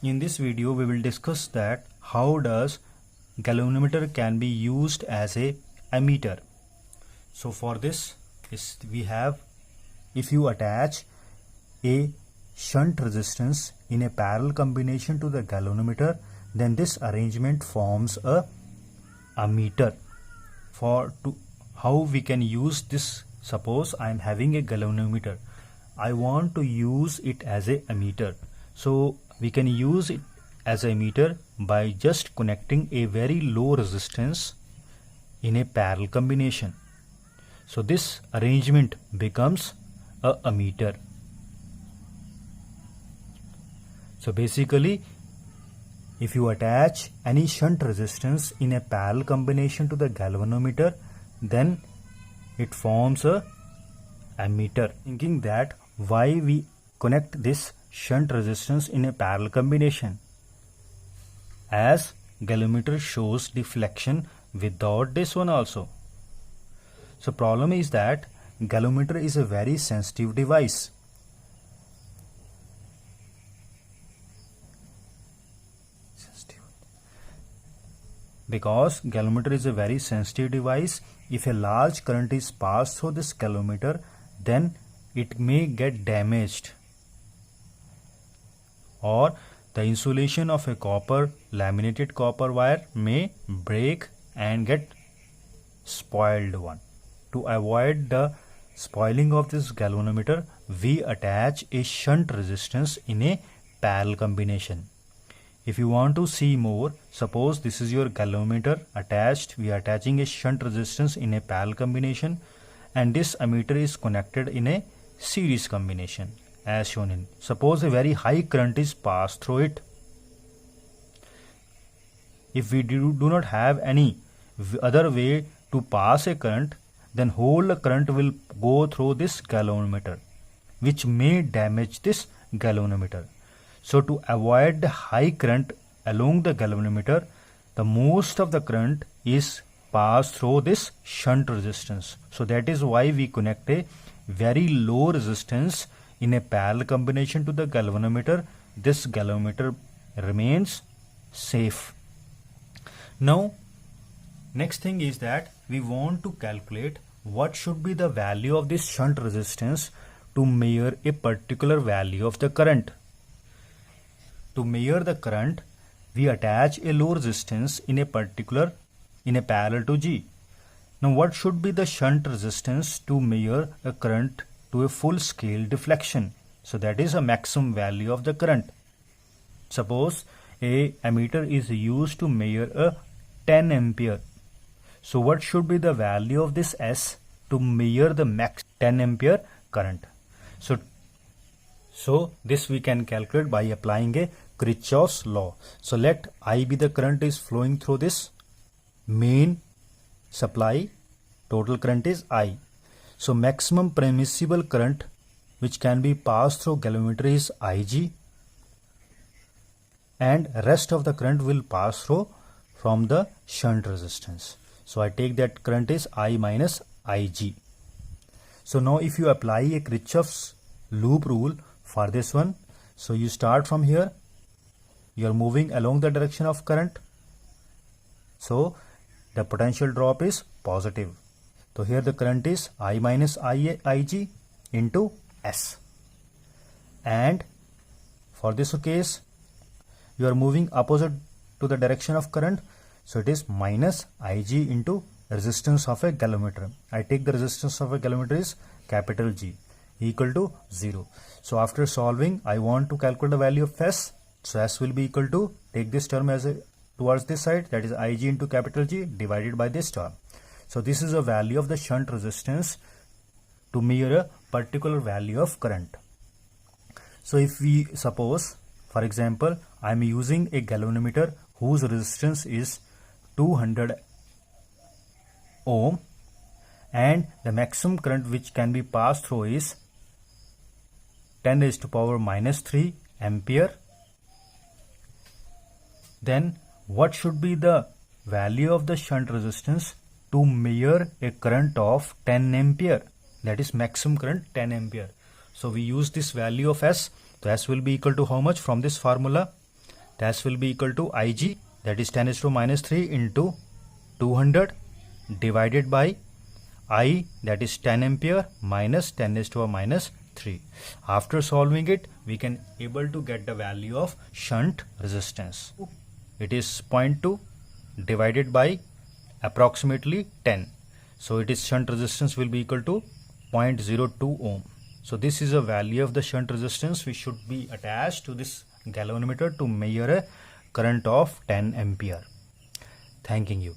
In this video we will discuss that how does galvanometer can be used as a ammeter. So for this we have, if you attach a shunt resistance in a parallel combination to the galvanometer, then this arrangement forms a ammeter. How we can use this, suppose I am having a galvanometer, I want to use it as a ammeter. So we can use it as a ammeter by just connecting a very low resistance in a parallel combination. So this arrangement becomes a ammeter. So basically, if you attach any shunt resistance in a parallel combination to the galvanometer, then it forms a ammeter. Thinking that why we connect this shunt resistance in a parallel combination, as galvanometer shows deflection without this one also. So problem is that galvanometer is a very sensitive device. Because galvanometer is a very sensitive device, if a large current is passed through this galvanometer, then it may get damaged, or the insulation of a laminated copper wire may break and get spoiled one. To avoid the spoiling of this galvanometer, we attach a shunt resistance in a parallel combination. If you want to see more, suppose this is your galvanometer attached, we are attaching a shunt resistance in a parallel combination, and this ammeter is connected in a series combination as shown in. Suppose a very high current is passed through it. If we do not have any other way to pass a current, then whole current will go through this galvanometer, which may damage this galvanometer. So to avoid the high current along the galvanometer, the most of the current is passed through this shunt resistance. So that is why we connect a very low resistance in a parallel combination to the galvanometer. This galvanometer remains safe. Now next thing is that we want to calculate what should be the value of this shunt resistance to measure a particular value of the current. To measure the current, we attach a low resistance in a parallel to G. Now what should be the shunt resistance to measure a current to a full scale deflection? So that is a maximum value of the current. Suppose a ammeter is used to measure a 10 ampere. So what should be the value of this S to measure the max 10 ampere current? So this we can calculate by applying a Kirchhoff's law. So let I be the current is flowing through this main supply, total current is I. So maximum permissible current which can be passed through galvanometer is Ig, and rest of the current will pass through from the shunt resistance. So I take that current is I minus Ig. So now if you apply a Kirchhoff's loop rule for this one, so you start from here, you are moving along the direction of current, so the potential drop is positive. So here the current is I minus Ig into S, and for this case you are moving opposite to the direction of current, so it is minus Ig into resistance of a galvanometer. I take the resistance of a galvanometer is capital G equal to 0. So after solving, I want to calculate the value of S. So S will be equal to, take this term as towards this side, that is Ig into capital G divided by this term. So this is a value of the shunt resistance to measure a particular value of current. So if we suppose, for example, I am using a galvanometer whose resistance is 200 ohm and the maximum current which can be passed through is 10 raised to power minus 3 ampere, then what should be the value of the shunt resistance to measure a current of 10 ampere? That is maximum current 10 ampere. So we use this value of S. So S will be equal to how much from this formula? that will be equal to Ig, that is 10 raised to minus 3 into 200 divided by I, that is 10 ampere minus 10 raised to minus 3. After solving it, we can able to get the value of shunt resistance. It is 0.2 divided by approximately 10. So it is shunt resistance will be equal to 0.02 ohm. So this is a value of the shunt resistance which should be attached to this galvanometer to measure a current of 10 ampere. Thanking you.